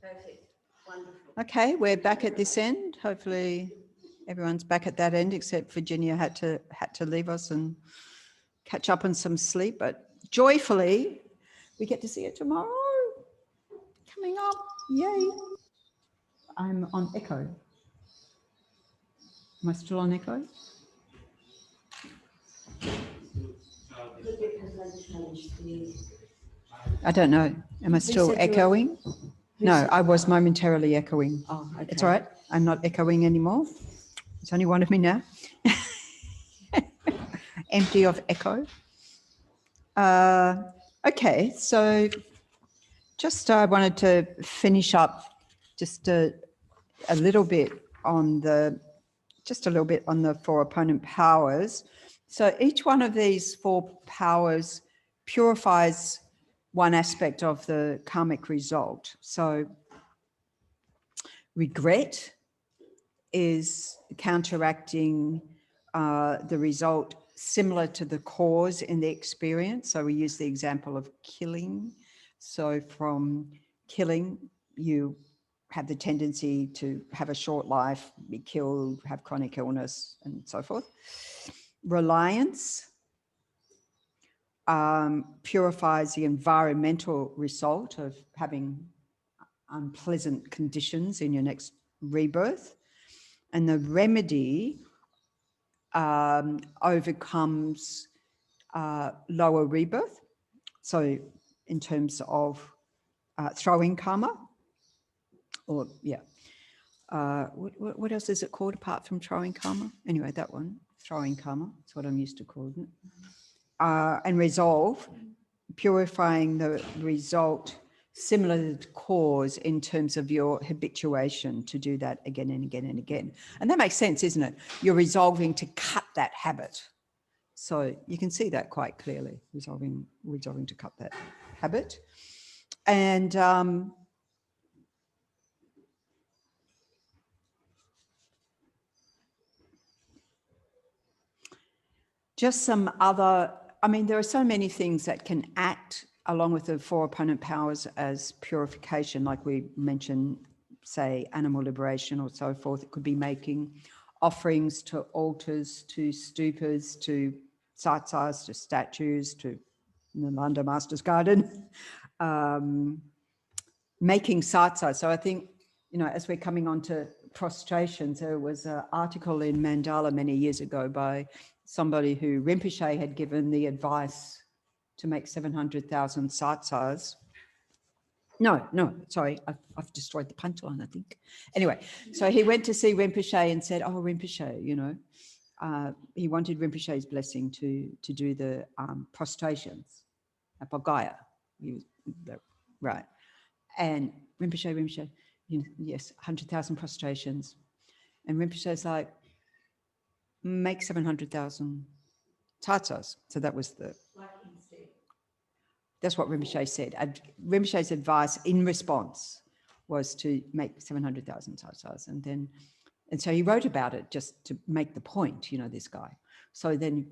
Perfect. Wonderful. Okay, we're back at this end. Hopefully everyone's back at that end, except Virginia had to leave us and catch up on some sleep. But joyfully, we get to see it tomorrow. Coming up, yay! I'm on echo. Am I still on echo? I don't know. Am I still echoing? No, I was momentarily echoing. Oh, okay. It's all right. I'm not echoing anymore. There's only one of me now. Empty of echo. Okay, so just wanted to finish up just a little bit on the four opponent powers. So each one of these four powers purifies one aspect of the karmic result. So regret is counteracting the result similar to the cause in the experience. So we use the example of killing. So from killing, you have the tendency to have a short life, be killed, have chronic illness, and so forth. Reliance purifies the environmental result of having unpleasant conditions in your next rebirth. And the remedy overcomes lower rebirth. So in terms of throwing karma, or yeah. What else is it called apart from throwing karma? Anyway, that one, throwing karma, that's what I'm used to calling it. And resolve, purifying the result similar to the cause in terms of your habituation to do that again and again and again. And that makes sense, isn't it? You're resolving to cut that habit. So you can see that quite clearly, resolving to cut that habit. And just some other, I mean, there are so many things that can act along with the four opponent powers as purification, like we mentioned, say, animal liberation or so forth. It could be making offerings to altars, to stupas, to satsas, to statues, to Nalanda Master's Garden, making satsas. So I think, you know, as we're coming on to prostrations, there was an article in Mandala many years ago by somebody who Rinpoche had given the advice to make 700,000 satsas. No, sorry, I've destroyed the punchline, I think. Anyway, so he went to see Rinpoche and said, oh, Rinpoche, you know, he wanted Rinpoche's blessing to do the prostrations at Bodhgaya. Right. And Rinpoche, yes, 100,000 prostrations. And Rinpoche's like, make 700,000 satsas. So that was that's what Rinpoche said. Rinpoche's advice in response was to make 700,000 satsas. And so he wrote about it just to make the point, you know, this guy. So then,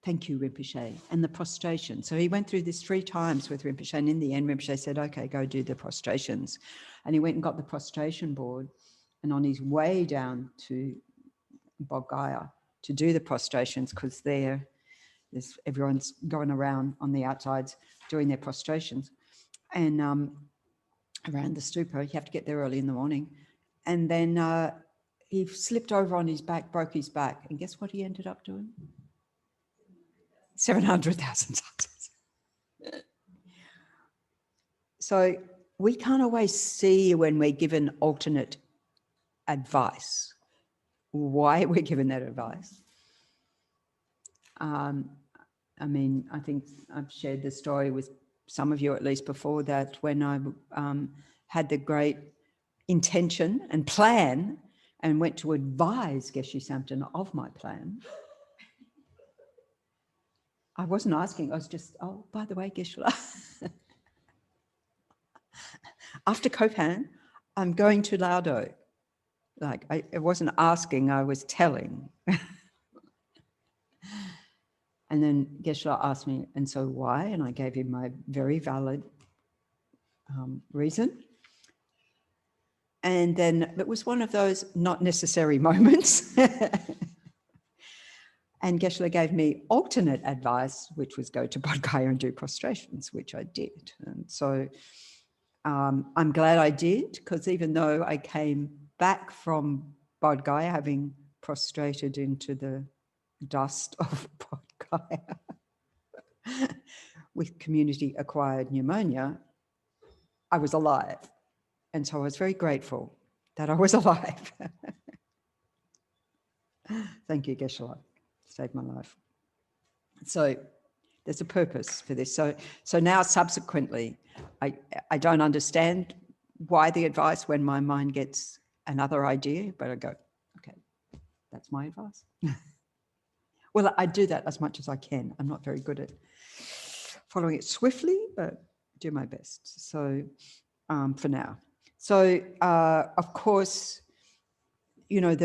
thank you, Rinpoche, and the prostration. So he went through this 3 times with Rinpoche, and in the end, Rinpoche said, okay, go do the prostrations. And he went and got the prostration board, and on his way down to Bodhgaya to do the prostrations, because everyone's going around on the outsides doing their prostrations, and around the stupa, you have to get there early in the morning. And then he slipped over on his back, broke his back, and guess what he ended up doing? 700,000 satsas. So we can't always see when we're given alternate advice, why we're given that advice. I mean, I think I've shared the story with some of you at least before, that when I had the great intention and plan and went to advise Geshe Samten of my plan, I wasn't asking, I was just, oh, by the way, Geshe-la, after Kopan, I'm going to Laudo. Like, I wasn't asking, I was telling. And then Geshe-la asked me, and so why? And I gave him my very valid reason. And then it was one of those not necessary moments. And Geshe gave me alternate advice, which was go to Bodh Gaya and do prostrations, which I did. And so I'm glad I did, because even though I came back from Bodh Gaya having prostrated into the dust of Bodh Gaya with community-acquired pneumonia, I was alive. And so I was very grateful that I was alive. Thank you, Geshe. Saved my life. So there's a purpose for this. So now subsequently, I don't understand why the advice when my mind gets another idea, but I go, okay, that's my advice. Well, I do that as much as I can. I'm not very good at following it swiftly, but do my best. So for now. So of course, you know,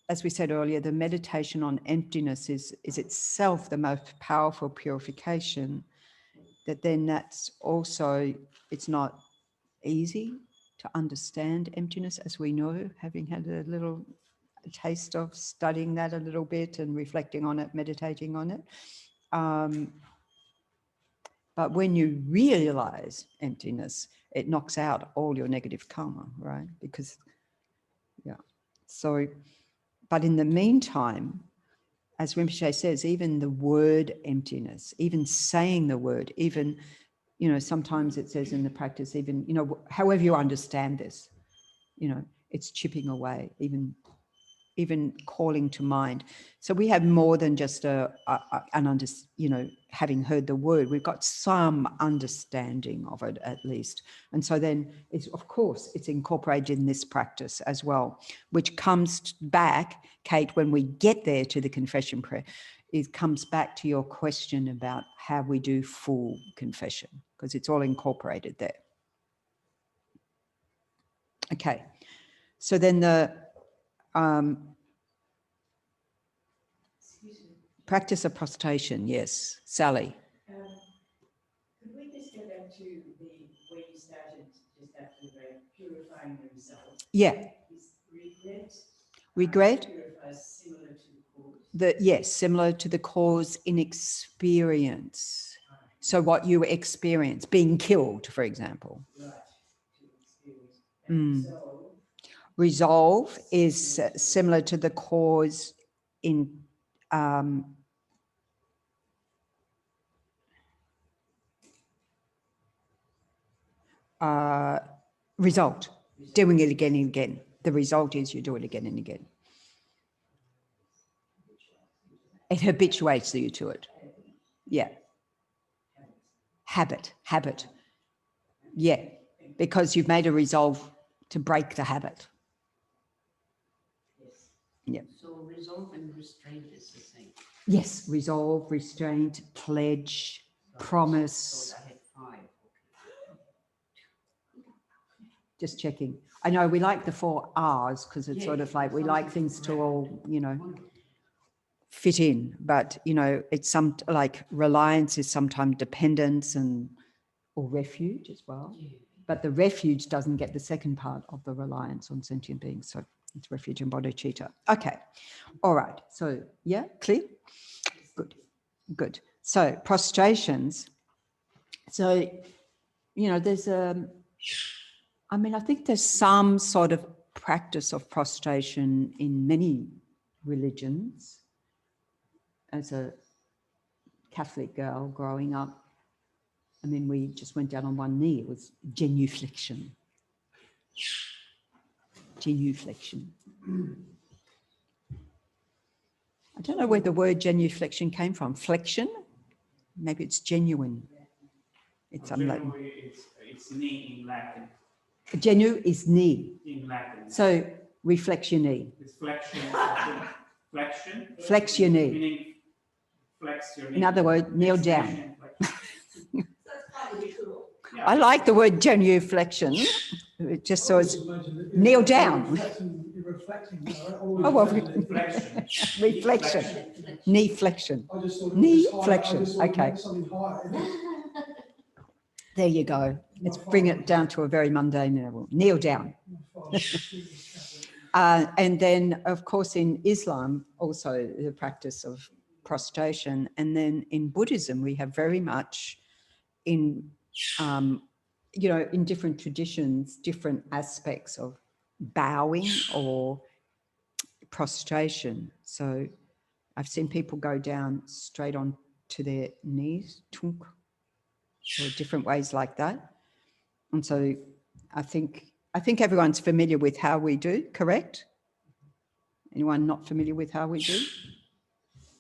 as we said earlier, the meditation on emptiness is itself the most powerful purification. That then that's also, it's not easy to understand emptiness, as we know, having had a little taste of studying that a little bit and reflecting on it, meditating on it. But when you realize emptiness, it knocks out all your negative karma, right? Because, yeah. So, but in the meantime, as Rinpoche says, even the word emptiness, even saying the word, even, you know, sometimes it says in the practice, even, you know, however you understand this, you know, it's chipping away, even calling to mind. So we have more than just you know, having heard the word, we've got some understanding of it at least. And so then it's, of course, it's incorporated in this practice as well, which comes back, Kate, when we get there to the confession prayer, it comes back to your question about how we do full confession, because it's all incorporated there. Okay, so then the practice of prostration, yes. Sally. Could we just go back to where you started just after the purifying themselves? Yeah. Is regret? Regret? Purifies similar to the cause? Yes, similar to the cause in experience. So what you experience, being killed, for example. Right, to experience. And resolve is similar to the cause in result, doing it again and again. The result is you do it again and again. It habituates you to it. Yeah. Habit. Yeah, because you've made a resolve to break the habit. Yes. Yeah. So resolve and restraint is the same. Yes, resolve, restraint, pledge, promise. So I had 5. Just checking. I know we like the 4 R's because it's sort of like we like things to all, you know, fit in. But, you know, it's some like reliance is sometimes dependence or refuge as well. But the refuge doesn't get the second part of the reliance on sentient beings. So it's refuge and bodhicitta. Okay. All right. So, yeah, clear? Good. So prostrations. So, you know, there's I think there's some sort of practice of prostration in many religions. As a Catholic girl growing up, I mean, we just went down on one knee. It was genuflection. Genuflection. I don't know where the word genuflection came from. Flexion? Maybe it's genuine. It's knee in Latin. Genu is knee. In Latin. So reflex your knee. It's flexion. Flexion. Flex your knee. Meaning flex your knee. In other words, kneel down. Yeah. I like the word genuflection. It just so it's kneel down. Oh, well, reflection. Knee flexion. Knee flexion. Okay. There you go. Let's bring it down to a very mundane level. Kneel down. And then, of course, in Islam, also the practice of prostration. And then in Buddhism, we have very much in, in different traditions, different aspects of bowing or prostration. So I've seen people go down straight on to their knees, tunk, or different ways like that. And so I think everyone's familiar with how we do, correct? Anyone not familiar with how we do?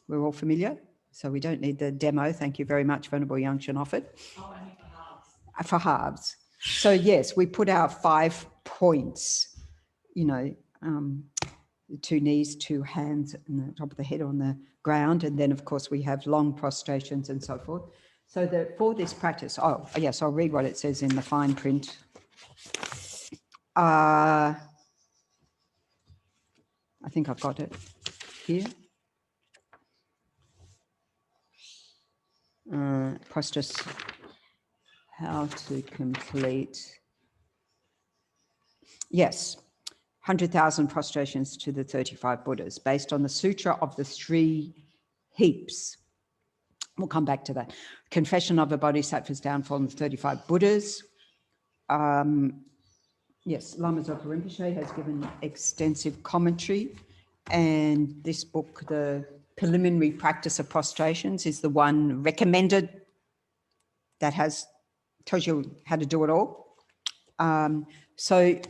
We're all familiar, so we don't need the demo. Thank you very much, Venerable Yangshan offered. Oh, only for halves. For halves. So yes, we put our 5 points, the 2 knees, 2 hands, and the top of the head on the ground. And then, of course, we have long prostrations and so forth. So for this practice, yes, I'll read what it says in the fine print. I think I've got it here. Prostration, how to complete. Yes, 100,000 prostrations to the 35 Buddhas based on the Sutra of the 3 Heaps. We'll come back to that. Confession of a Bodhisattva's downfall and the 35 Buddhas. Yes, Lama Zopa Rinpoche has given extensive commentary, and this book, The Preliminary Practice of Prostrations, is the one recommended that tells you how to do it all. So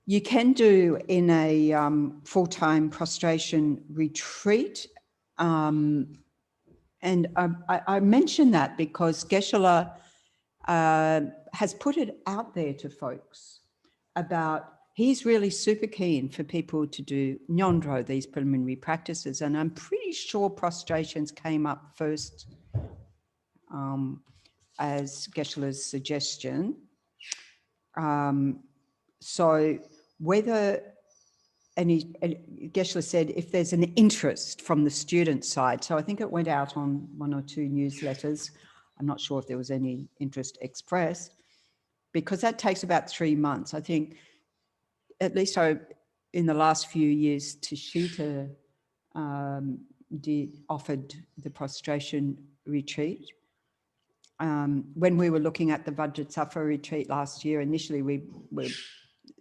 you can do in a full-time prostration retreat. And I mention that because Geshe-la has put it out there to folks about he's really super keen for people to do nyondro, these preliminary practices. And I'm pretty sure prostrations came up first as Geshe-la's suggestion. So whether, and Geshe-la said, if there's an interest from the student side, so I think it went out on 1 or 2 newsletters. I'm not sure if there was any interest expressed, because that takes about 3 months. I think, at least in the last few years, Tashita offered the prostration retreat. When we were looking at the Vajrasattva retreat last year, initially we were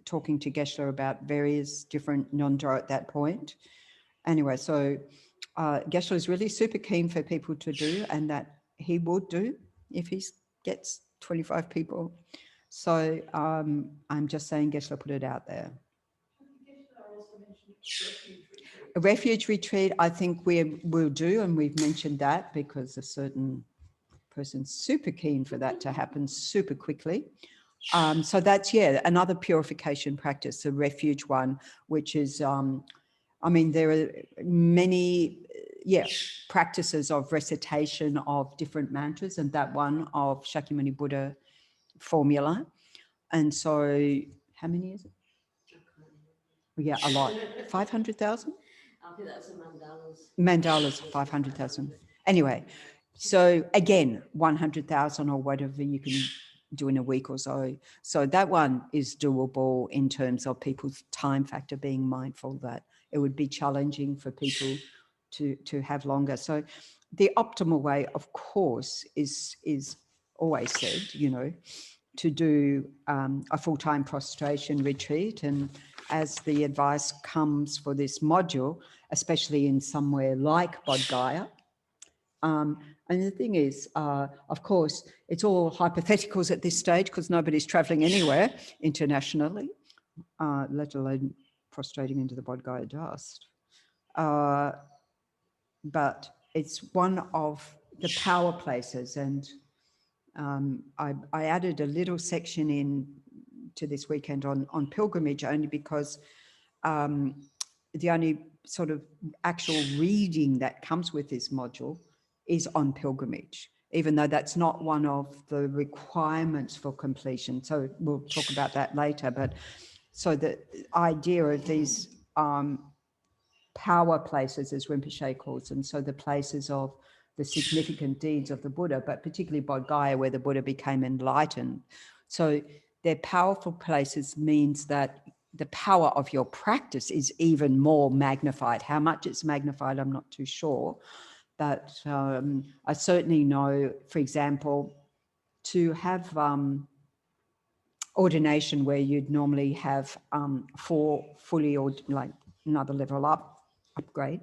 talking to Geshe-la about various different nyondro at that point. Anyway, so Geshe-la is really super keen for people to do, and that he would do if he gets 25 people. So I'm just saying Geshe-la put it out there. A refuge retreat, I think we will do, and we've mentioned that because a certain person's super keen for that to happen super quickly. So that's, another purification practice, a refuge one, which is, there are many, practices of recitation of different mantras, and that one of Shakyamuni Buddha formula. And so how many is it? Yeah, a lot. 500,000? I think that's the mandalas. Mandalas, 500,000. Anyway, so again, 100,000 or whatever you can do in a week or so. So that one is doable in terms of people's time factor, being mindful that it would be challenging for people to have longer. So the optimal way, of course, is always said, to do a full-time prostration retreat. And as the advice comes for this module, especially in somewhere like Bodh Gaya. And the thing is, of course, it's all hypotheticals at this stage because nobody's traveling anywhere internationally, let alone prostrating into the Bodh Gaya dust. But it's one of the power places, and I added a little section in to this weekend on pilgrimage, only because the only sort of actual reading that comes with this module is on pilgrimage, even though that's not one of the requirements for completion. So we'll talk about that later. But so the idea of these power places, as Rinpoche calls them, so the places of the significant deeds of the Buddha, but particularly Bodh Gaya, where the Buddha became enlightened. So they're powerful places means that the power of your practice is even more magnified. How much it's magnified, I'm not too sure. But I certainly know, for example, to have ordination where you'd normally have 4 fully, or like another level upgrade,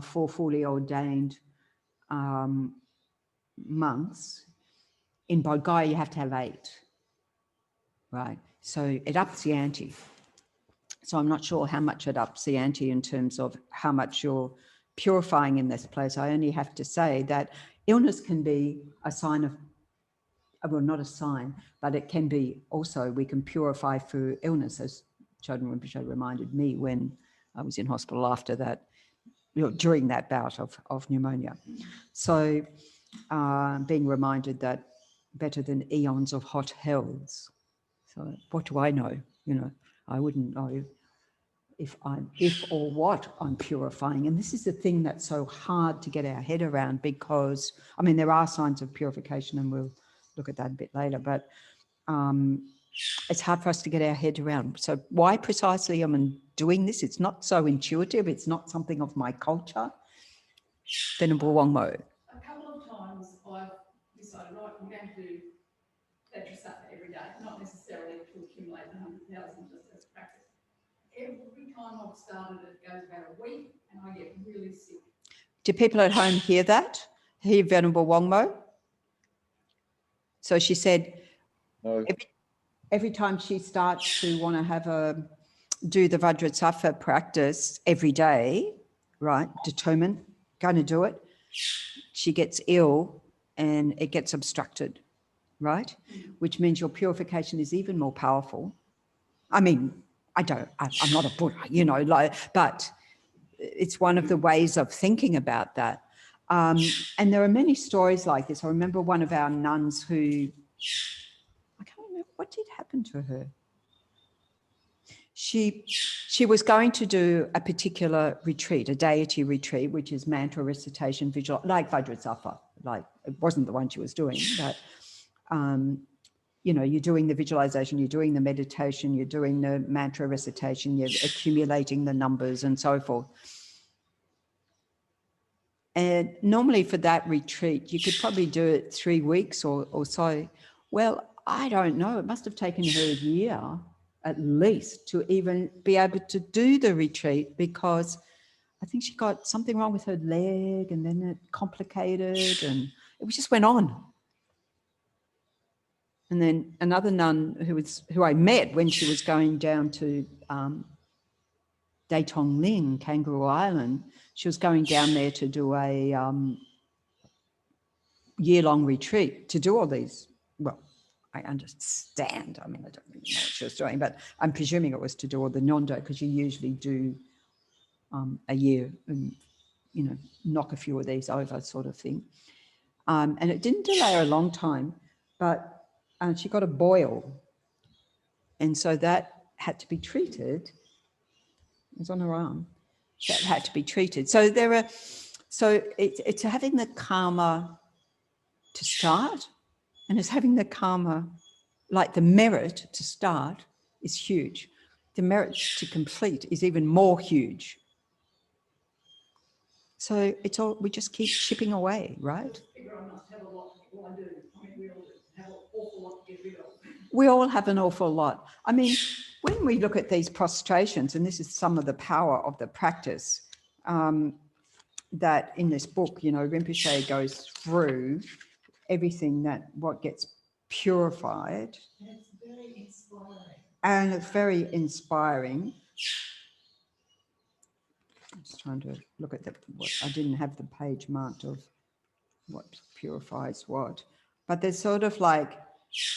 4 fully ordained monks. In Bodh Gaya, you have to have 8, right? So it ups the ante. So I'm not sure how much it ups the ante in terms of how much you're purifying in this place. I only have to say that illness can be a sign of, well, not a sign, but it can be also, we can purify through illness, as Chodron Rinpoche reminded me when I was in hospital after that, during that bout of pneumonia. So being reminded that better than eons of hot hells. So what do I know? I wouldn't know if or what I'm purifying. And this is the thing that's so hard to get our head around, because, I mean, there are signs of purification, and we'll look at that a bit later, but it's hard for us to get our head around. So why precisely am I doing this? It's not so intuitive. It's not something of my culture. Venerable Wangmo. A couple of times I've decided, right, I'm going to do Vajrasattva every day, not necessarily to accumulate 100,000 just as practice. Every time I've started, it goes about a week and I get really sick. Do people at home hear that? Hear Venerable Wangmo? So she said, No. every time she starts to want to do the Vajrasattva practice every day, right, determined, going to do it, she gets ill and it gets obstructed, right? Which means your purification is even more powerful. I mean, I'm not a Buddha, but it's one of the ways of thinking about that. And there are many stories like this. I remember one of our nuns who, I can't remember, what did happen to her? She was going to do a particular retreat, a deity retreat, which is mantra recitation, visual, like Vajrasattva. Like, it wasn't the one she was doing, but you're doing the visualization, you're doing the meditation, you're doing the mantra recitation, you're accumulating the numbers and so forth. And normally for that retreat, you could probably do it 3 weeks or so. Well, I don't know. It must have taken her a year at least to even be able to do the retreat, because I think she got something wrong with her leg, and then it complicated, and it just went on. And then another nun who I met when she was going down to Datong Ling, Kangaroo Island, she was going down there to do a year-long retreat to do all these. Well, I understand. I mean, I don't really know what she was doing, but I'm presuming it was to do all the Nyondo, because you usually do a year and, knock a few of these over, sort of thing. And it didn't delay her a long time, but she got a boil. And so that had to be treated. It was on her arm. That had to be treated. So it's having the karma to start, and it's having the karma, like the merit to start is huge. The merit to complete is even more huge. So it's all, we just keep chipping away, right? I figure I must have a lot. Well, I do. I mean, we all have an awful lot to get rid of. We all have an awful lot. I mean, when we look at these prostrations, and this is some of the power of the practice, that in this book, Rinpoche goes through everything what gets purified. And it's very inspiring. And it's very inspiring. I'm just trying to look at I didn't have the page marked of what purifies what. But there's sort of like,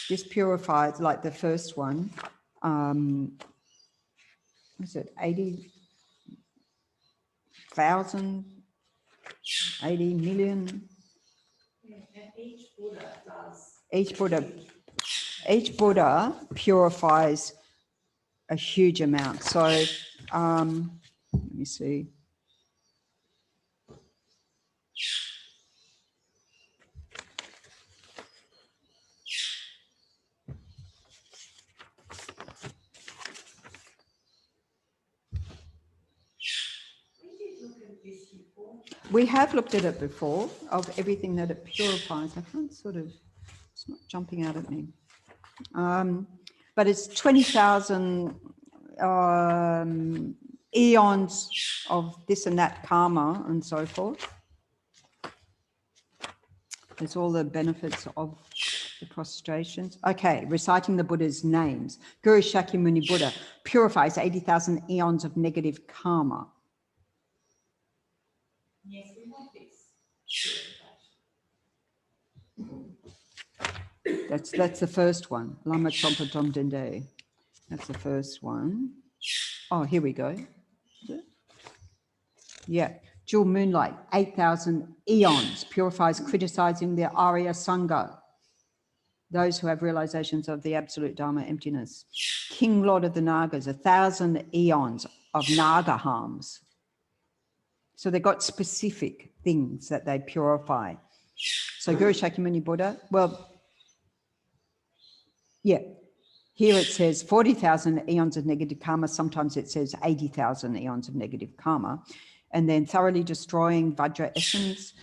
this purifies, like the first one, is it 80,000, 80 million? Yeah, and each Buddha does. Each Buddha purifies a huge amount. So let me see. we have looked at it before, of everything that it purifies. I can't sort of, it's not jumping out at me. But it's 20,000 eons of this and that karma and so forth. There's all the benefits of the prostrations. Okay, reciting the Buddha's names. Guru Shakyamuni Buddha purifies 80,000 eons of negative karma. Yes, we want this. That's the first one. Lama Trompa Tom Dende. That's the first one. Oh, here we go. Yeah. Jewel Moonlight, 8,000 eons, purifies criticizing the Arya Sangha, those who have realizations of the absolute Dharma emptiness. King Lord of the Nagas, 1,000 eons of Naga harms. So they've got specific things that they purify. So Guru Shakyamuni Buddha, well, yeah, here it says 40,000 eons of negative karma. Sometimes it says 80,000 eons of negative karma. And then thoroughly destroying Vajra essence,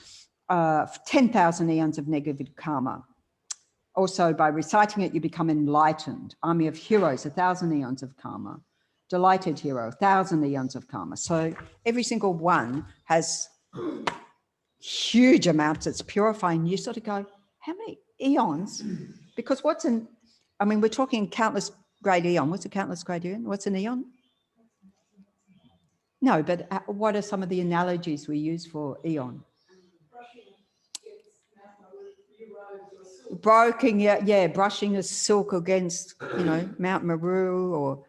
10,000 eons of negative karma. Also, by reciting it, you become enlightened. Army of heroes, 1,000 eons of karma. Delighted hero, 1,000 eons of karma. So every single one has huge amounts it's purifying. You sort of go, how many eons? Because I mean, we're talking countless great eon. What's a countless great eon? What's an eon? No, but what are some of the analogies we use for eon? Broken, yeah, brushing a silk against, Mount Meru or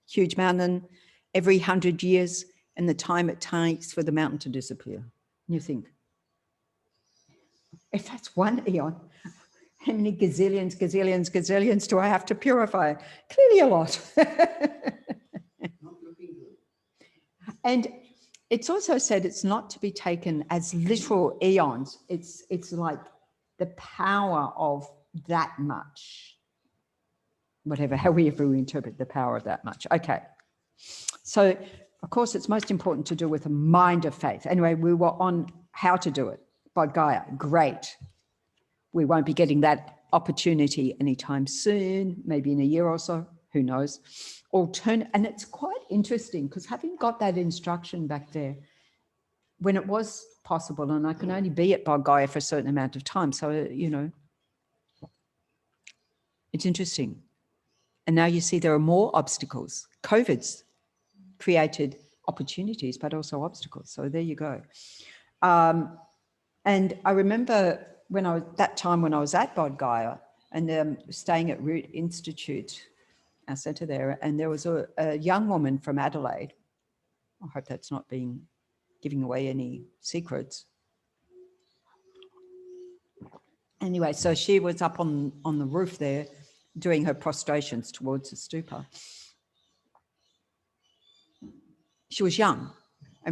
huge mountain every 100 years and the time it takes for the mountain to disappear. You think, if that's one eon, how many gazillions do I have to purify? Clearly a lot. And it's also said it's not to be taken as literal eons. It's like the power of that much, however we interpret the power of that much. Okay. So, of course, it's most important to do with a mind of faith. Anyway, we were on how to do it. Bodh Gaya, great. We won't be getting that opportunity anytime soon, maybe in a year or so, who knows. And it's quite interesting because having got that instruction back there, when it was possible, and I can only be at Bodh Gaya for a certain amount of time, so, it's interesting. And now you see there are more obstacles. COVID's created opportunities, but also obstacles. So there you go. And I remember when I was at Bodh Gaya and staying at Root Institute, our centre there, and there was a young woman from Adelaide. I hope that's not giving away any secrets. Anyway, so she was up on the roof there doing her prostrations towards the stupa. She was young,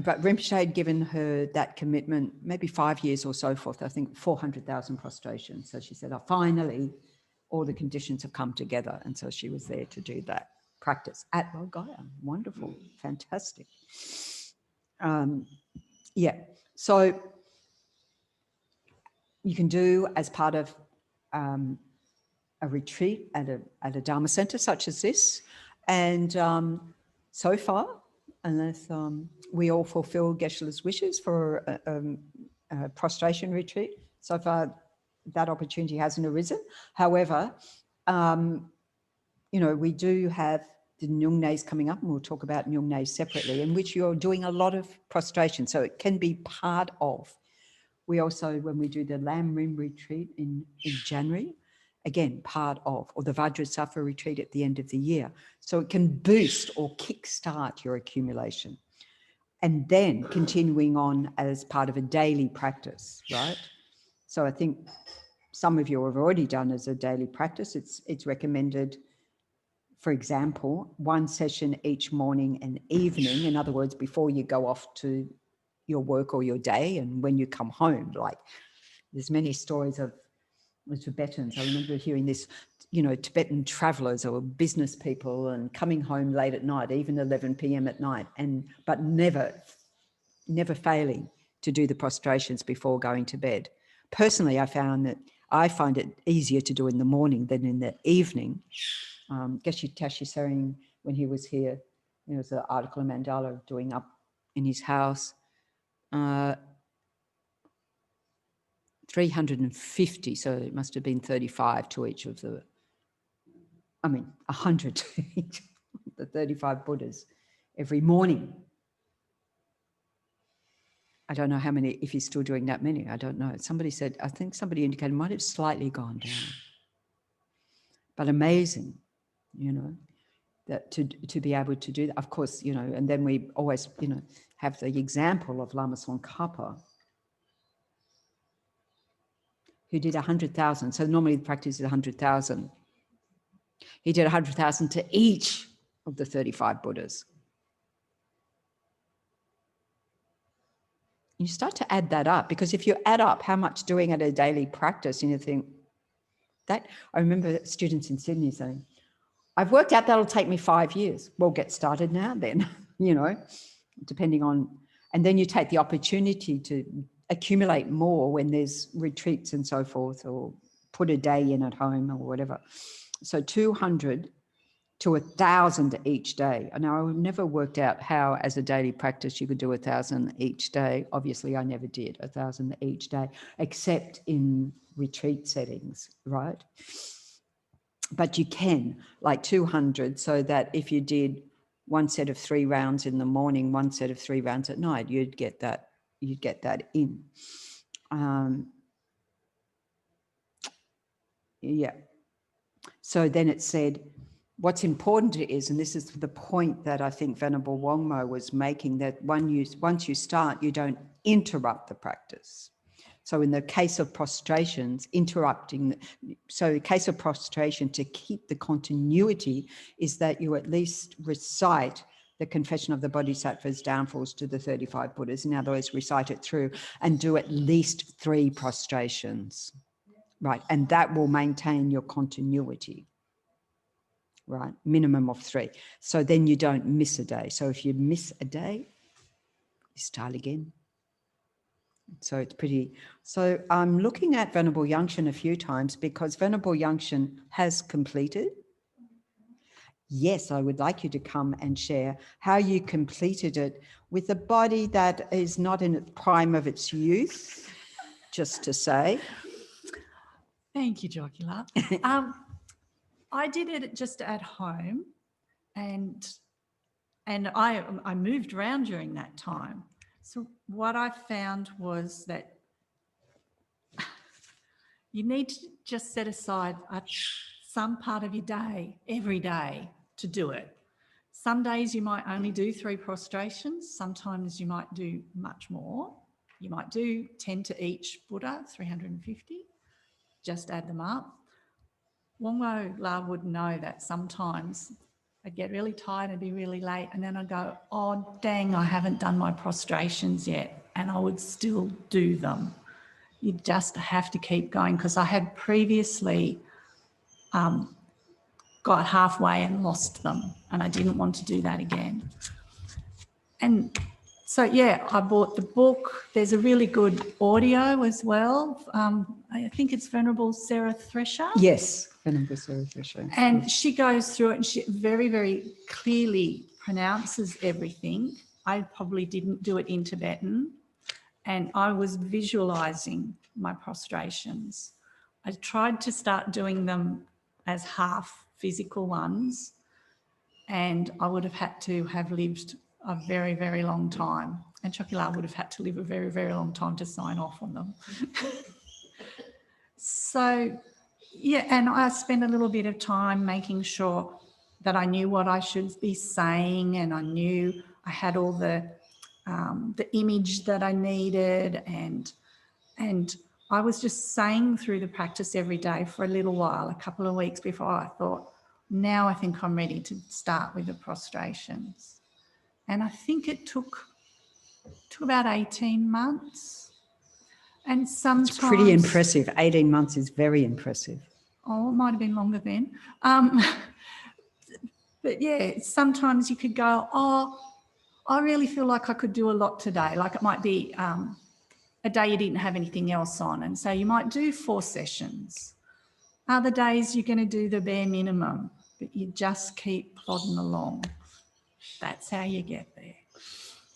but Rinpoche had given her that commitment maybe 5 years or so forth, I think 400,000 prostrations. So she said, oh, finally, all the conditions have come together. And so she was there to do that practice at Bodh Gaya. Wonderful, fantastic. Yeah, so you can do as part of a retreat at a Dharma center such as this. And so far, unless we all fulfill Geshe-la's wishes for a prostration retreat, so far that opportunity hasn't arisen. However, we do have the Nyungnes coming up, and we'll talk about Nyungnes separately, in which you're doing a lot of prostration. So it can be part of. We also, when we do the Lam Rim retreat in January, again, part of, or the Vajrasattva retreat at the end of the year. So it can boost or kickstart your accumulation. And then continuing on as part of a daily practice, right? So I think some of you have already done as a daily practice. It's recommended, for example, 1 session each morning and evening. In other words, before you go off to your work or your day, and when you come home, like there's many stories of the Tibetans. I remember hearing this, Tibetan travelers or business people and coming home late at night, even 11 p.m. at night, but never failing to do the prostrations before going to bed. Personally, I find it easier to do in the morning than in the evening. Geshe Tashi saying when he was here, there was an article in Mandala doing up in his house, 350, so it must have been 35 to each of 100 to each of the 35 Buddhas every morning. I don't know how many, if he's still doing that many, I don't know. Somebody said, I think somebody indicated might have slightly gone down. But amazing, that to be able to do that. Of course, and then we always, have the example of Lama Tsongkhapa, who did 100,000. So normally the practice is 100,000. He did 100,000 to each of the 35 Buddhas. You start to add that up, because if you add up how much doing at a daily practice, and you think that, I remember students in Sydney saying, I've worked out that'll take me 5 years. Well, get started now then, depending on, and then you take the opportunity to accumulate more when there's retreats and so forth, or put a day in at home or whatever. So 200 to 1,000 each day. Now, I've never worked out how, as a daily practice, you could do 1,000 each day. Obviously, I never did 1,000 each day, except in retreat settings, right? But you can, like 200, so that if you did one set of 3 rounds in the morning, one set of 3 rounds at night, you'd get that in. Yeah. So then it said, what's important is, and this is the point that I think Venerable Wangmo was making, that once you start, you don't interrupt the practice. So in the case of prostrations, so in case of prostration, to keep the continuity is that you at least recite the Confession of the Bodhisattva's downfalls to the 35 Buddhas. In other words, recite it through and do at least 3 prostrations, right? And that will maintain your continuity, right? Minimum of 3. So then you don't miss a day. So if you miss a day, you start again. So it's pretty, so I'm looking at Venerable Yangshan a few times, because Venerable Yangshan has completed. Yes, I would like you to come and share how you completed it with a body that is not in the prime of its youth, just to say. Thank you, Jocular. I did it just at home, and I moved around during that time. So what I found was that you need to just set aside some part of your day, every day, to do it. Some days you might only do 3 prostrations. Sometimes you might do much more. You might do 10 to each Buddha, 350. Just add them up. Wangmo La would know that sometimes I'd get really tired and be really late, and then I'd go, oh, dang, I haven't done my prostrations yet, and I would still do them. You just have to keep going, because I had previously got halfway and lost them, and I didn't want to do that again. And so, yeah, I bought the book. There's a really good audio as well. I think it's Venerable Sarah Thresher. Yes, Venerable Sarah Thresher. And she goes through it, and she very, very clearly pronounces everything. I probably didn't do it in Tibetan, and I was visualising my prostrations. I tried to start doing them as half physical ones, and I would have had to have lived a very, very long time. And Chokilar would have had to live a very, very long time to sign off on them. So, yeah, and I spent a little bit of time making sure that I knew what I should be saying, and I knew I had all the image that I needed, and I was just saying through the practice every day for a little while, a couple of weeks before I thought, now I think I'm ready to start with the prostrations. And I think it took about 18 months. And sometimes... It's pretty impressive. 18 months is very impressive. Oh, it might have been longer then. But yeah, sometimes you could go, oh, I really feel like I could do a lot today. Like it might be a day you didn't have anything else on, and so you might do 4 sessions. Other days you're going to do the bare minimum, but you just keep plodding along. That's how you get there.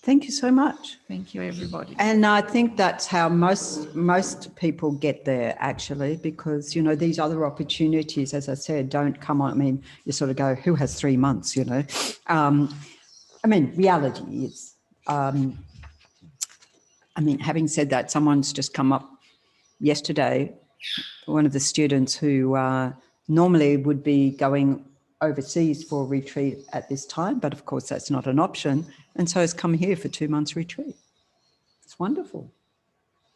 Thank you so much. Thank you, everybody. And I think that's how most people get there, actually, because, you know, these other opportunities, as I said, don't come on. I mean, you sort of go, who has 3 months, you know? I mean, reality is, I mean, having said that, someone's just come up yesterday, one of the students who normally would be going overseas for a retreat at this time, but of course that's not an option, and so has come here for 2 months retreat. It's wonderful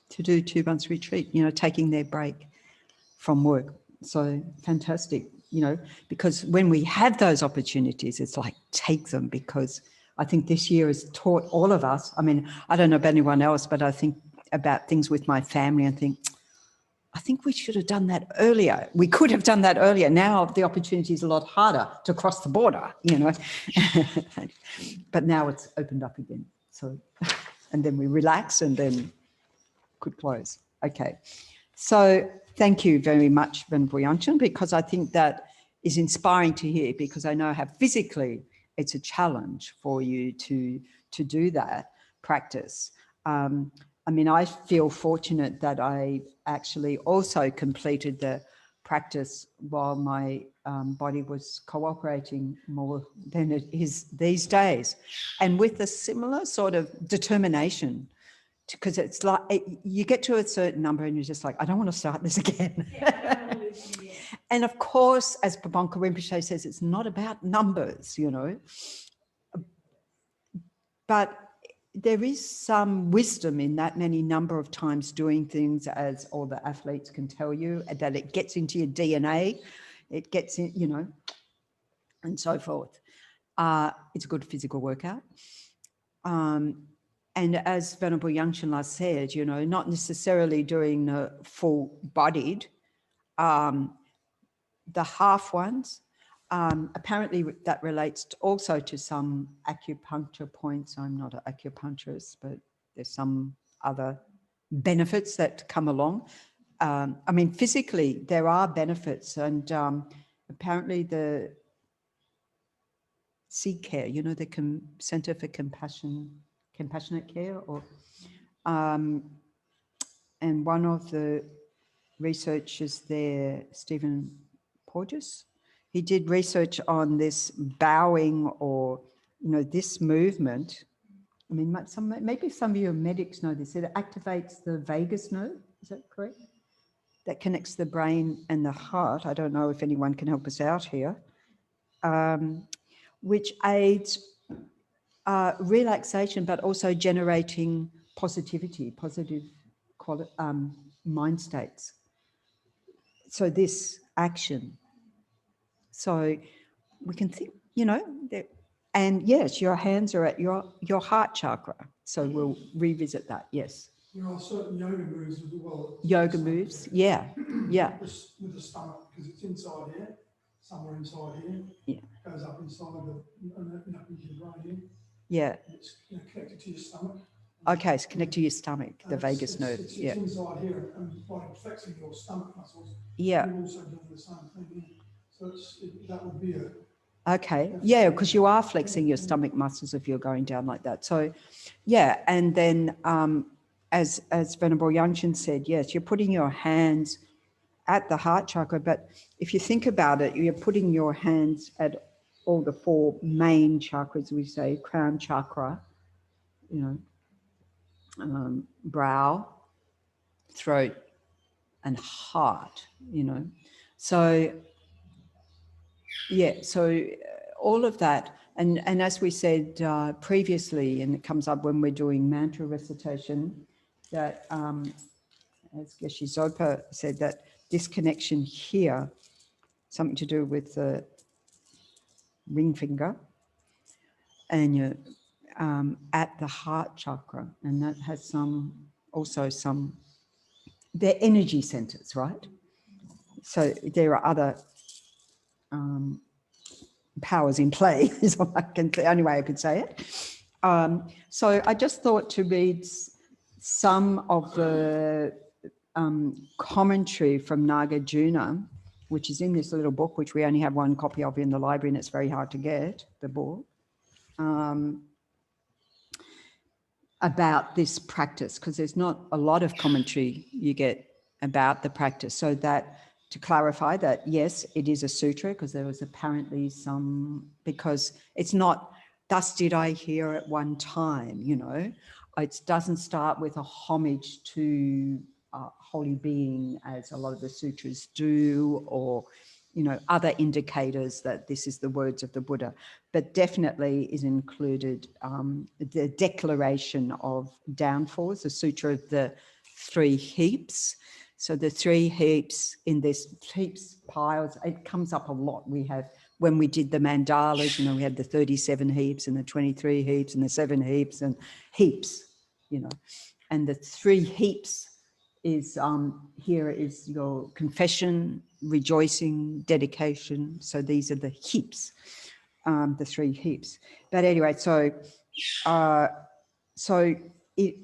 to do 2 months retreat, you know, taking their break from work. So fantastic, you know, because when we have those opportunities, it's like, take them, because I think this year has taught all of us. I mean, I don't know about anyone else, but I think about things with my family and think, I think we should have done that earlier. We could have done that earlier. Now the opportunity is a lot harder to cross the border, you know, but now it's opened up again. So, and then we relax and then could close. Okay. So thank you very much, Venerable Yangchen, because I think that is inspiring to hear, because I know how physically it's a challenge for you to do that practice. I mean, I feel fortunate that I actually also completed the practice while my body was cooperating more than it is these days, and with a similar sort of determination, because it's like you get to a certain number and you're just like, I don't want to start this again. And of course, as Pabonka Rinpoche says, it's not about numbers, you know, but there is some wisdom in that many number of times doing things, as all the athletes can tell you, that it gets into your DNA, it gets in, you know, and so forth. It's a good physical workout. And as Venerable Yangchen last said, you know, not necessarily doing the full-bodied, the half ones. Apparently that relates also to some acupuncture points. I'm not an acupuncturist, but there's some other benefits that come along. I mean, physically there are benefits, and apparently the C-Care, you know, the Center for Compassionate Care, or and one of the researchers there, Stephen Porges, he did research on this bowing, or, you know, this movement. I mean, maybe some of your medics know this. It activates the vagus nerve. Is that correct? That connects the brain and the heart. I don't know if anyone can help us out here. Which aids relaxation, but also generating positivity, positive mind states. So this action. So we can think, you know, and yes, your hands are at your heart chakra. So we'll revisit that. Yes. There are certain yoga moves as well. Yoga moves. Yeah. Yeah. With the stomach, because it's inside here, somewhere inside here. Yeah. Goes up inside and up into your brain here. Yeah. It's connected to your stomach. Okay, it's connected to your stomach, the vagus nerve. It's Yeah. inside here, and by flexing your stomach muscles, Yeah. you're also doing the same thing here. So that would be a... Okay, yeah, because you are flexing your stomach muscles if you're going down like that. So, yeah, and then as Venerable Yangchen said, yes, you're putting your hands at the heart chakra, but if you think about it, you're putting your hands at all the 4 main chakras, we say, crown chakra, you know, brow, throat, and heart, you know. So, yeah, so all of that, and as we said previously, and it comes up when we're doing mantra recitation, that as Geshe Zopa said, that this connection here, something to do with the ring finger, and you're at the heart chakra, and that has also some, they're energy centers, right? So there are other powers in play, is what I can say, only way I could say it. So I just thought to read some of the commentary from Nagarjuna, which is in this little book, which we only have one copy of in the library, and it's very hard to get, the book, about this practice, because there's not a lot of commentary you get about the practice. So that, to clarify that, yes, it is a sutra, because there was apparently some, because it's not, thus did I hear at one time, you know. It doesn't start with a homage to holy being, as a lot of the sutras do, or, you know, other indicators that this is the words of the Buddha, but definitely is included the declaration of downfalls, the Sutra of the Three Heaps. So the three heaps in this heaps piles, it comes up a lot. We have, when we did the mandalas, you know, we had the 37 heaps and the 23 heaps and the 7 heaps and heaps, you know, and the three heaps is, here is your confession, rejoicing, dedication. So these are the heaps, the three heaps. But anyway, so it,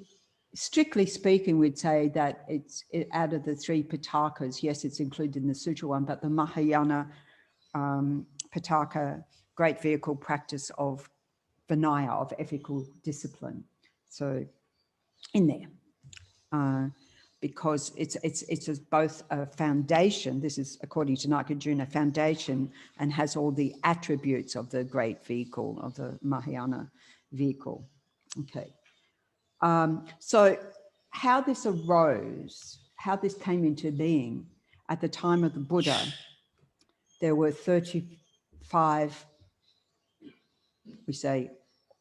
strictly speaking, we'd say that it's out of the three Pitakas. Yes, it's included in the sutra one, but the Mahayana Pitaka, great vehicle practice of Vinaya, of ethical discipline. So in there, because it's both a foundation, this is according to Nagarjuna, foundation, and has all the attributes of the great vehicle, of the Mahayana vehicle. Okay. So how this arose, how this came into being, at the time of the Buddha, there were 35, we say,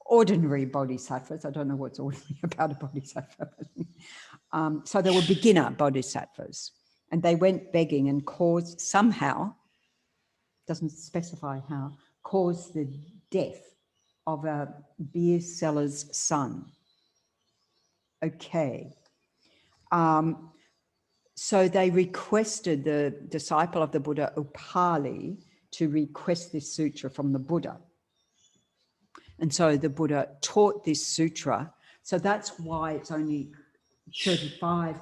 ordinary bodhisattvas. I don't know what's ordinary about a bodhisattva. So there were beginner bodhisattvas, and they went begging and caused somehow, doesn't specify how, caused the death of a beer seller's son. Okay. So they requested, the disciple of the Buddha, Upali, to request this sutra from the Buddha. And so the Buddha taught this sutra. So that's why it's only 35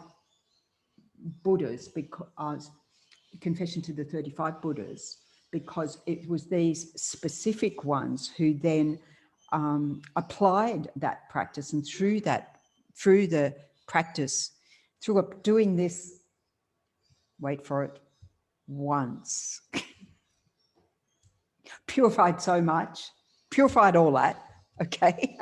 Buddhas, because confession to the 35 Buddhas, because it was these specific ones who then applied that practice, and through the practice, through doing this, wait for it, once, purified so much, purified all that, okay,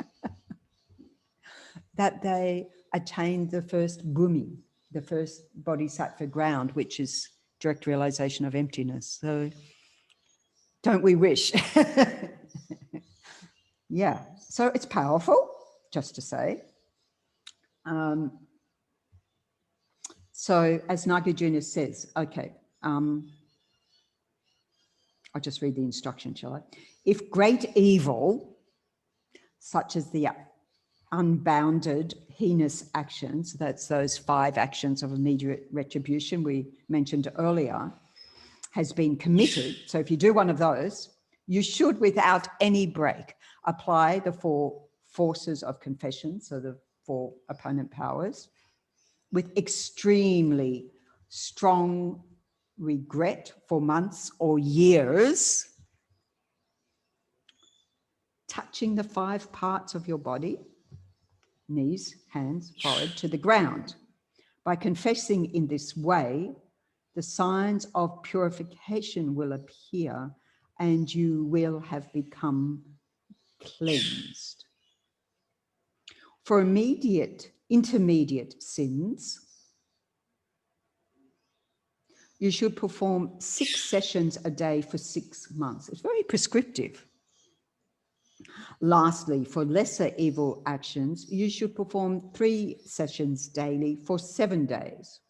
that they attained the first bhumi, the first bodhisattva ground, which is direct realization of emptiness. So don't we wish? Yeah, so it's powerful, just to say. So as Nagarjuna says, okay, I'll just read the instruction, shall I? If great evil, such as the unbounded heinous actions, that's those 5 actions of immediate retribution we mentioned earlier, has been committed, so if you do one of those, you should, without any break, apply the 4 forces of confession, so the 4 opponent powers, with extremely strong regret for months or years, touching the 5 parts of your body, knees, hands, forehead, to the ground. By confessing in this way, the signs of purification will appear and you will have become cleansed. For intermediate sins, you should perform 6 sessions a day for 6 months. It's very prescriptive. Lastly, for lesser evil actions, you should perform 3 sessions daily for 7 days.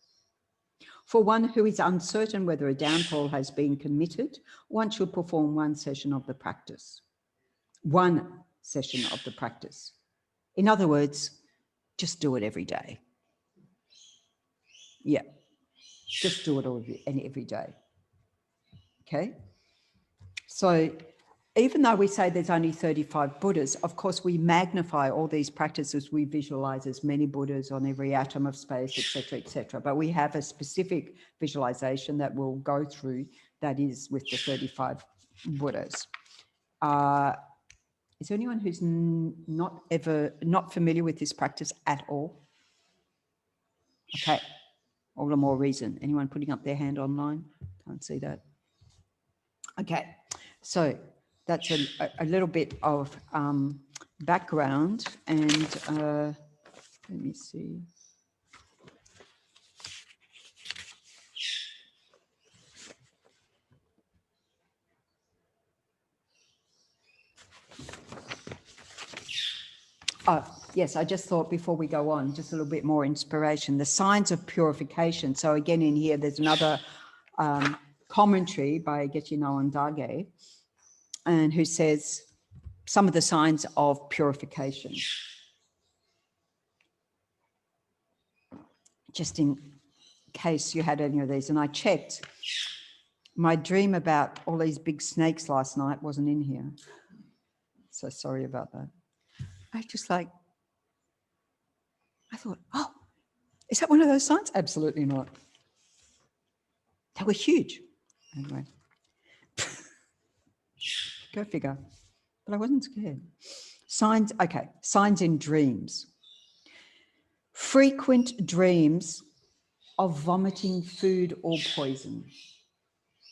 For one who is uncertain whether a downfall has been committed, one should perform 1 session of the practice. 1 session of the practice. In other words, just do it every day. Yeah, just do it every day. Okay? So even though we say there's only 35 Buddhas, of course, we magnify all these practices. We visualize as many Buddhas on every atom of space, etc., etc. But we have a specific visualization that we'll go through that is with the 35 Buddhas. Is there anyone who's not familiar with this practice at all? Okay, all the more reason. Anyone putting up their hand online? Can't see that. Okay, so that's a little bit of background, and let me see. Oh, yes, I just thought before we go on, just a little bit more inspiration. The signs of purification. So again, in here, there's another commentary by Geshe Noen Dage, and who says some of the signs of purification. Just in case you had any of these, and I checked, my dream about all these big snakes last night wasn't in here. So sorry about that. I thought, oh, is that one of those signs? Absolutely not. They were huge. Anyway, go figure. But I wasn't scared. Signs, okay, signs in dreams. Frequent dreams of vomiting food or poison.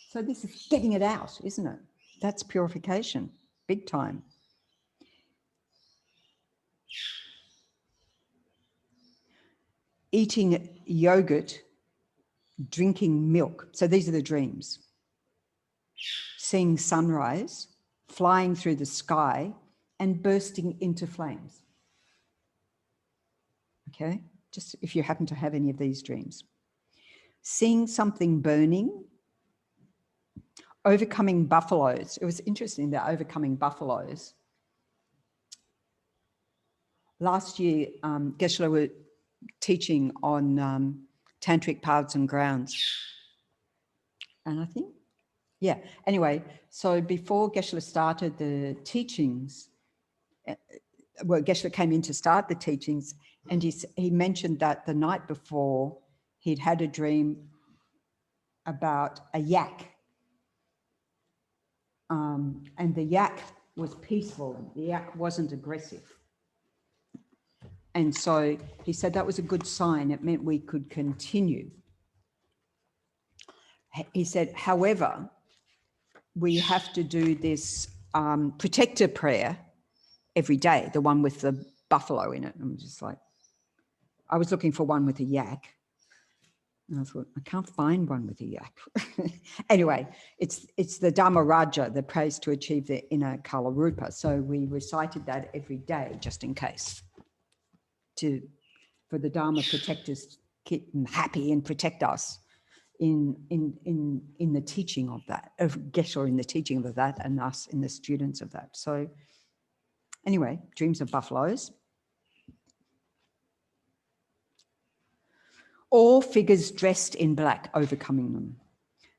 So this is getting it out, isn't it? That's purification, big time. Eating yogurt, drinking milk. So these are the dreams. Seeing sunrise, flying through the sky, and bursting into flames. Okay, just if you happen to have any of these dreams. Seeing something burning, overcoming buffaloes. It was interesting that overcoming buffaloes. Last year, Geshe were teaching on tantric paths and grounds. And I think, yeah, anyway, so before Geshe started the teachings, well, Geshe came in to start the teachings, and he mentioned that the night before he'd had a dream about a yak. And the yak was peaceful. The yak wasn't aggressive. And so he said that was a good sign. It meant we could continue. He said, however, we have to do this protector prayer every day, the one with the buffalo in it. I'm just like, I was looking for one with a yak. And I thought, I can't find one with a yak. Anyway, it's the Dharma Raja, the praise to achieve the inner Kala Rupa. So we recited that every day, just in case, for the Dharma protectors to keep them happy and protect us in the teaching of that, of Geshe in the teaching of that, and us in the students of that. So anyway, dreams of buffaloes. All figures dressed in black, overcoming them.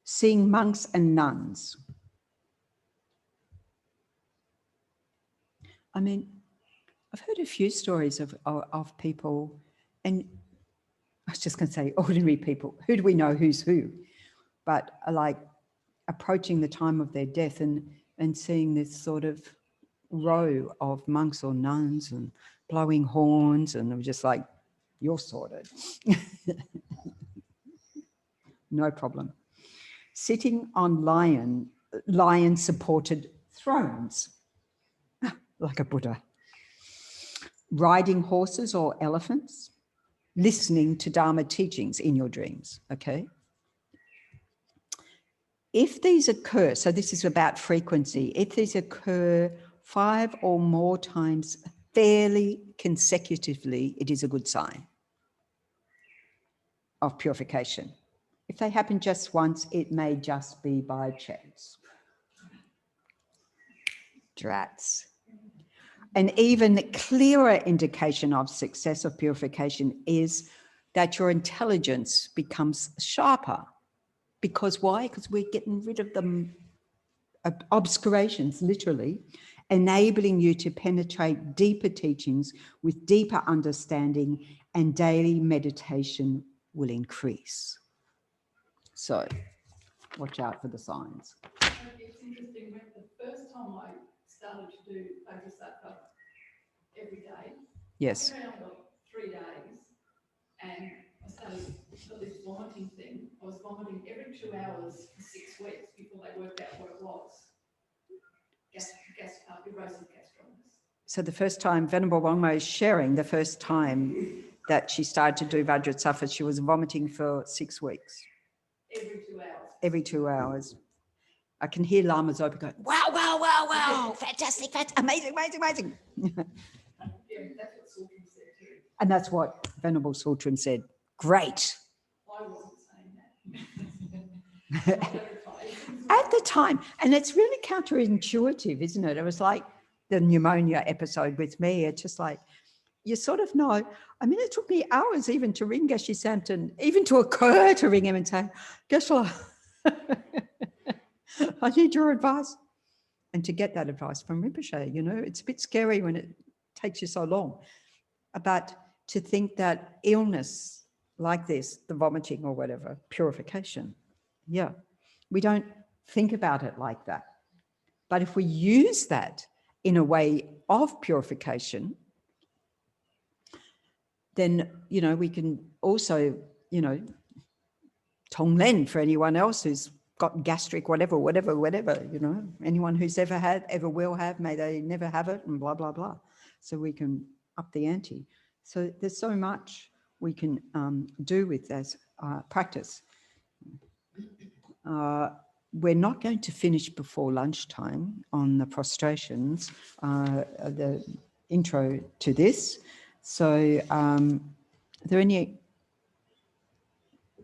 Seeing monks and nuns. I mean, I've heard a few stories of people, and I was just going to say ordinary people. Who do we know who's who? But like approaching the time of their death and seeing this sort of row of monks or nuns and blowing horns, and I'm just like, you're sorted. No problem. Sitting on lion-supported thrones, like a Buddha. Riding horses or elephants. Listening to Dharma teachings in your dreams, okay? If these occur, so this is about frequency, if these occur 5 or more times fairly consecutively, it is a good sign of purification. If they happen just once, it may just be by chance. Drats. An even clearer indication of success of purification is that your intelligence becomes sharper. Because why? Because we're getting rid of the obscurations, literally, enabling you to penetrate deeper teachings with deeper understanding, and daily meditation will increase. So watch out for the signs. It's interesting, when the first time I started to do Vajrasattva every day, Yes. I only got 3 days, and I started got this vomiting thing. I was vomiting every 2 hours for 6 weeks before they worked out what it was. Erosive gastritis. So the first time, Venerable Wangmo is sharing the first time that she started to do Vajrasattva, she was vomiting for 6 weeks. Every 2 hours. Every 2 hours. I can hear Lama Zopa going, wow, wow, wow, wow, fantastic, amazing, amazing, amazing. Yeah, that's what Sultan said too. And that's what Venerable Sultan said. Great. I wasn't saying that. At the time, and it's really counterintuitive, isn't it? It was like the pneumonia episode with me. It's just like, you sort of know. I mean, it took me hours even to ring Geshe Samton, even to occur to ring him and say, Geshe, I need your advice. And to get that advice from Rinpoche, you know, it's a bit scary when it takes you so long. But to think that illness like this, the vomiting or whatever, purification, yeah, we don't think about it like that. But if we use that in a way of purification, then, you know, we can also, you know, Tonglen for anyone else who's got gastric, whatever, you know, anyone who's ever had, ever will have, may they never have it, and blah, blah, blah. So we can up the ante. So there's so much we can do with this practice. We're not going to finish before lunchtime on the prostrations, the intro to this. So are there any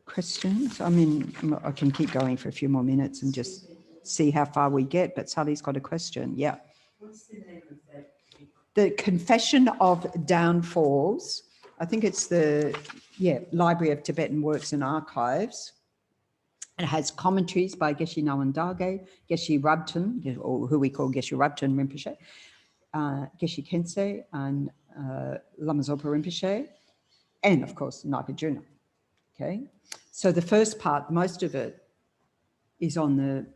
questions? I mean, I can keep going for a few more minutes and just see how far we get, but Sally's got a question. Yeah. What's the name of that? The Confession of Downfalls. I think it's the, Library of Tibetan Works and Archives. It has commentaries by Geshe Nawan Dage, Geshe Rabten, or who we call Geshe Rabten Rinpoche, Geshe Kensei, and Lama Zopa Rinpoche, and of course Nagarjuna. Okay, so the first part, most of it is on the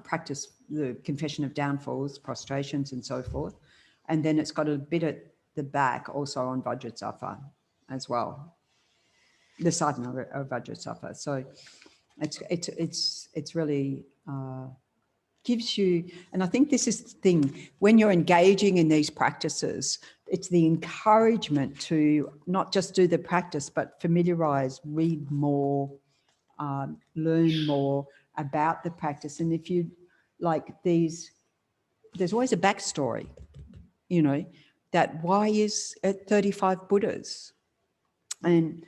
practice, the Confession of Downfalls, prostrations, and so forth, and then it's got a bit at the back also on Vajrasattva as well, the sadhana of Vajrasattva. So it's really gives you, and I think this is the thing, when you're engaging in these practices, it's the encouragement to not just do the practice, but familiarize, read more, learn more about the practice. And if you like these, there's always a backstory, you know, that why is it 35 Buddhas? And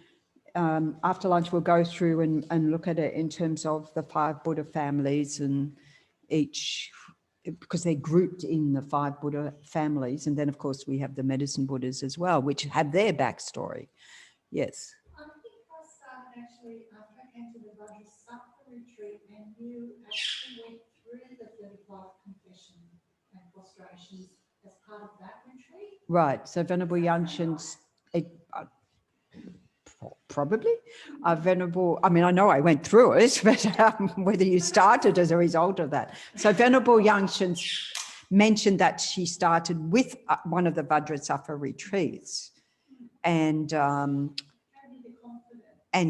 after lunch, we'll go through and look at it in terms of the 5 Buddha families, and each, because they're grouped in the 5 Buddha families. And then, of course, we have the medicine Buddhas as well, which have their backstory. Yes. I think I started actually after I came to the Vajrasattva retreat, and you actually went through the 35 confession and prostrations as part of that retreat. Right. So Venerable Yanshin's, probably Venerable, I mean, I know I went through it, but whether you started as a result of that. So Venerable Yangshin mentioned that she started with one of the Vajrasattva retreats and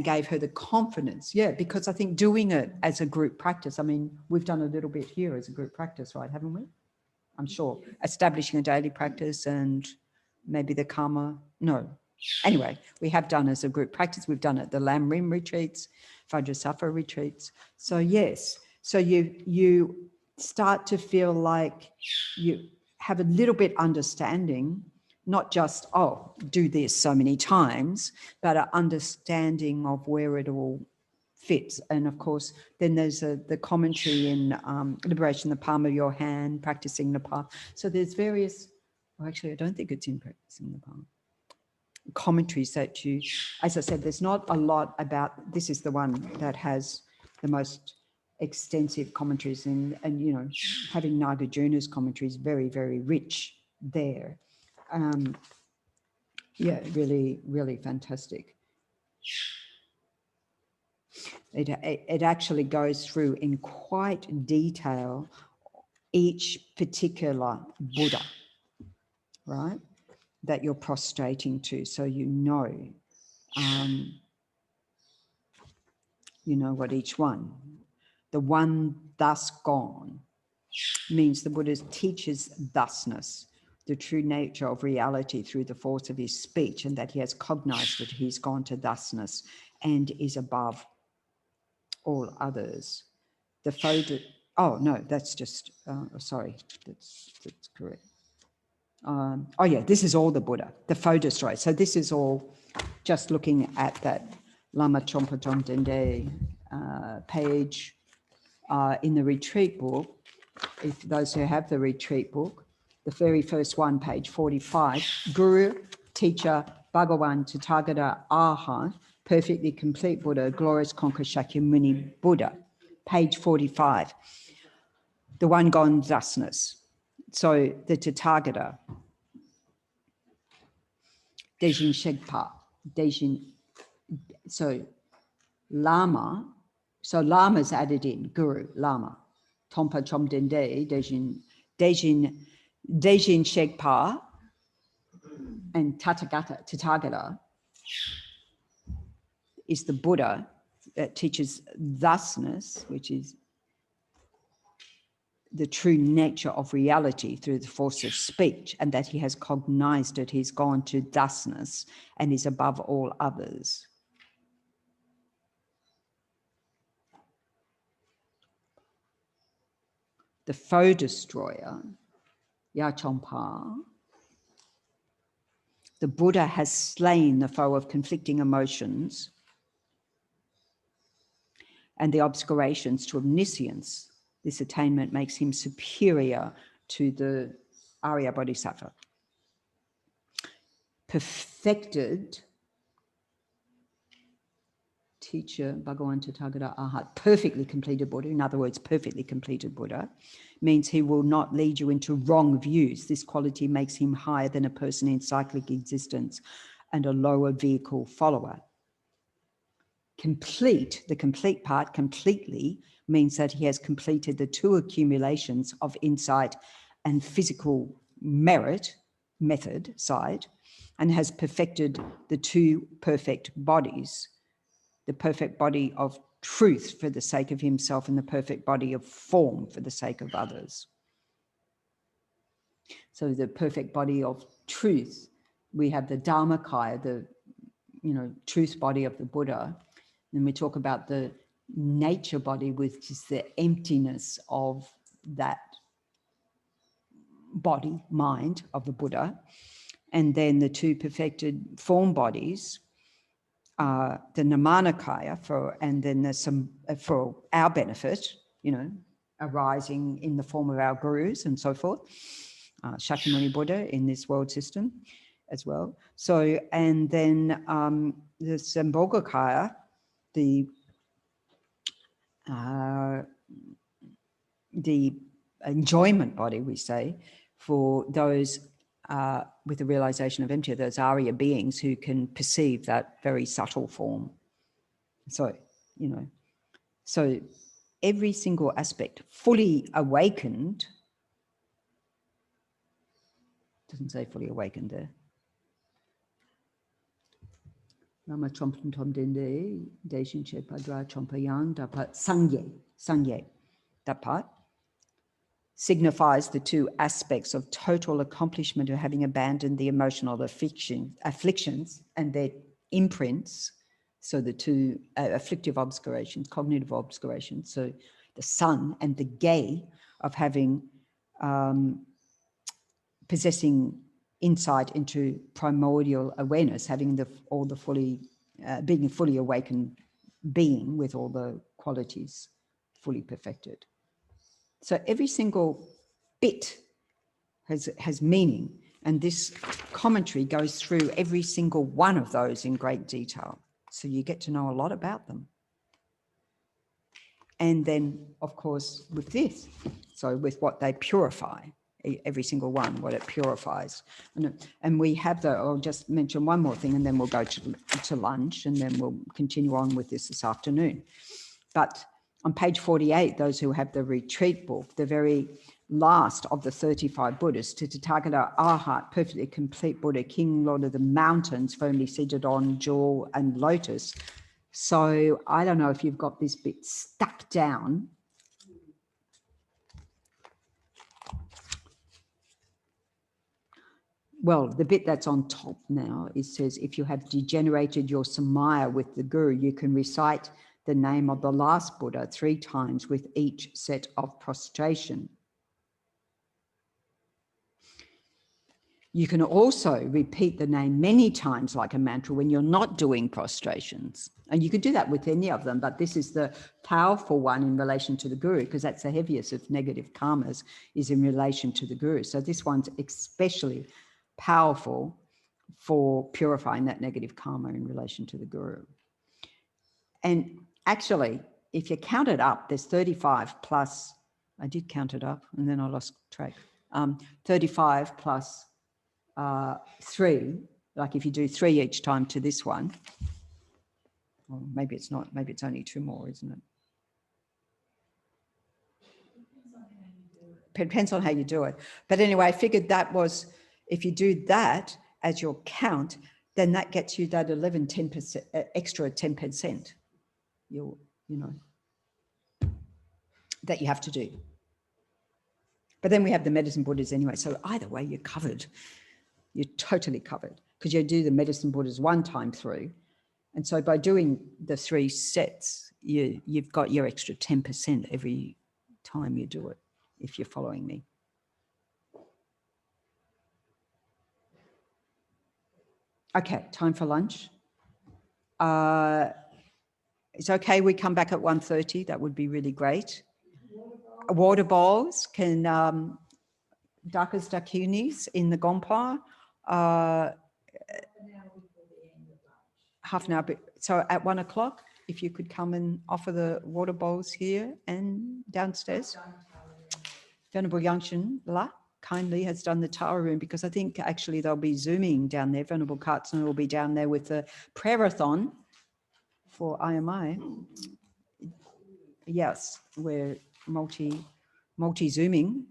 gave her the confidence. Yeah, because I think doing it as a group practice, I mean, we've done a little bit here as a group practice, right? Haven't we? I'm sure. Establishing a daily practice and maybe the karma. No. Anyway, we have done as a group practice. We've done it at the Lam Rim retreats, Vajrasattva retreats. So yes, so you start to feel like you have a little bit understanding, not just, oh, do this so many times, but an understanding of where it all fits. And of course, then there's the commentary in Liberation, the palm of your hand, practicing the palm. So there's various, well, actually, I don't think it's in practicing the palm. Commentaries that you, as I said, there's not a lot about, this is the one that has the most extensive commentaries, and you know, having Nagarjuna's commentary is very, very rich there. Yeah, really, really fantastic. It actually goes through in quite detail each particular Buddha, right, that you're prostrating to, so you know what each one. The one thus gone means the Buddha teaches thusness, the true nature of reality through the force of his speech, and that he has cognized that he's gone to thusness and is above all others. The photo, oh no, that's just, sorry, that's correct. Oh yeah, this is all the Buddha, the photo story. So this is all just looking at that Lama Chompa Chom Dende page in the retreat book. If those who have the retreat book, the very first one, page 45, Guru, Teacher, Bhagawan, Tathagata, Arhat, Perfectly Complete Buddha, Glorious Conqueror Shakyamuni Buddha, page 45, the one gone thusness. So the Tathagata, Dejin Shegpa, Dejin, so Lama, so Lama's added in, Guru, Lama, Tompa Chom Dende, Dejin Shegpa, and Tathagata is the Buddha that teaches thusness, which is the true nature of reality through the force of speech, and that he has cognized it, he's gone to thusness and is above all others. The foe destroyer, Yachompa, the Buddha has slain the foe of conflicting emotions and the obscurations to omniscience. This attainment makes him superior to the Arya Bodhisattva. Perfected teacher, Bhagawan Tathagata Arhat, perfectly completed Buddha, in other words, perfectly completed Buddha, means he will not lead you into wrong views. This quality makes him higher than a person in cyclic existence and a lower vehicle follower. Complete, the complete part, completely, means that he has completed the two accumulations of insight and physical merit, method side, and has perfected the two perfect bodies, the perfect body of truth for the sake of himself and the perfect body of form for the sake of others. So the perfect body of truth, we have the Dharmakaya, the truth body of the Buddha. And we talk about the nature body, which is the emptiness of that body, mind of the Buddha. And then the two perfected form bodies, the Nirmanakaya, and then there's some for our benefit, arising in the form of our gurus and so forth, Shakyamuni Buddha in this world system as well. So, and then the Sambhogakaya, the enjoyment body, we say, for those with the realization of empty, those Arya beings who can perceive that very subtle form. So, so every single aspect, fully awakened, doesn't say fully awakened there. Lama Chompan Tom Dende, Deshin Chepadra Chompayang, Dapat Sangye, that part signifies the two aspects of total accomplishment of having abandoned the emotional afflictions and their imprints. So the two afflictive obscurations, cognitive obscurations. So the sun and the gay of having, possessing insight into primordial awareness, having being a fully awakened being with all the qualities fully perfected. So every single bit has meaning, and this commentary goes through every single one of those in great detail. So you get to know a lot about them. And then, of course, with this, so with what they purify, every single one, what it purifies. And we have I'll just mention one more thing and then we'll go to lunch and then we'll continue on with this afternoon. But on page 48, those who have the retreat book, the very last of the 35 Buddhas, to Tathagata Arhat, perfectly complete Buddha, King, Lord of the mountains, firmly seated on jewel and lotus. So I don't know if you've got this bit stuck down. Well, the bit that's on top now, it says, if you have degenerated your samaya with the Guru, you can recite the name of the last Buddha 3 times with each set of prostration. You can also repeat the name many times like a mantra when you're not doing prostrations. And you could do that with any of them, but this is the powerful one in relation to the Guru, because that's the heaviest of negative karmas, is in relation to the Guru. So this one's especially powerful for purifying that negative karma in relation to the Guru. And actually, if you count it up, there's 35 plus, I did count it up and then I lost track, 35 plus 3, like if you do 3 each time to this one, well, maybe it's not, maybe it's only 2 more, isn't it? Depends on how you do it. But anyway, I figured that was, if you do that as your count, then that gets you that 10%, extra 10%, you know, that you have to do. But then we have the medicine Buddhas anyway. So either way, you're covered. You're totally covered because you do the medicine Buddhas 1 time through. And so by doing the 3 sets, you've got your extra 10% every time you do it, if you're following me. Okay, time for lunch. It's okay, we come back at 1:30. That would be really great. Water bowls can, dakas dakunis in the gompa. Half an hour. So at 1 o'clock, if you could come and offer the water bowls here and downstairs. Venerable Yangshan La kindly has done the Tara room, because I think actually they'll be Zooming down there. Venerable Kartsuna will be down there with the prayer-a-thon for IMI. Yes, we're multi-Zooming,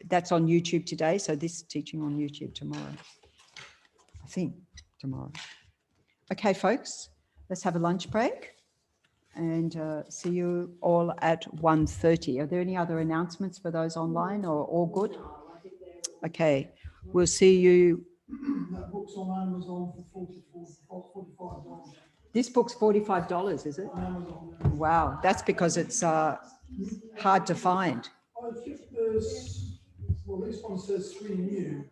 that's on YouTube today. So this teaching on YouTube tomorrow, I think tomorrow. Okay, folks, let's have a lunch break and see you all at 1:30. Are there any other announcements for those online or all good? Okay, we'll see you. That book's on Amazon for $45. This book's $45, is it? On Amazon. Wow, that's because it's hard to find. I think there's, well, this one says 3 new.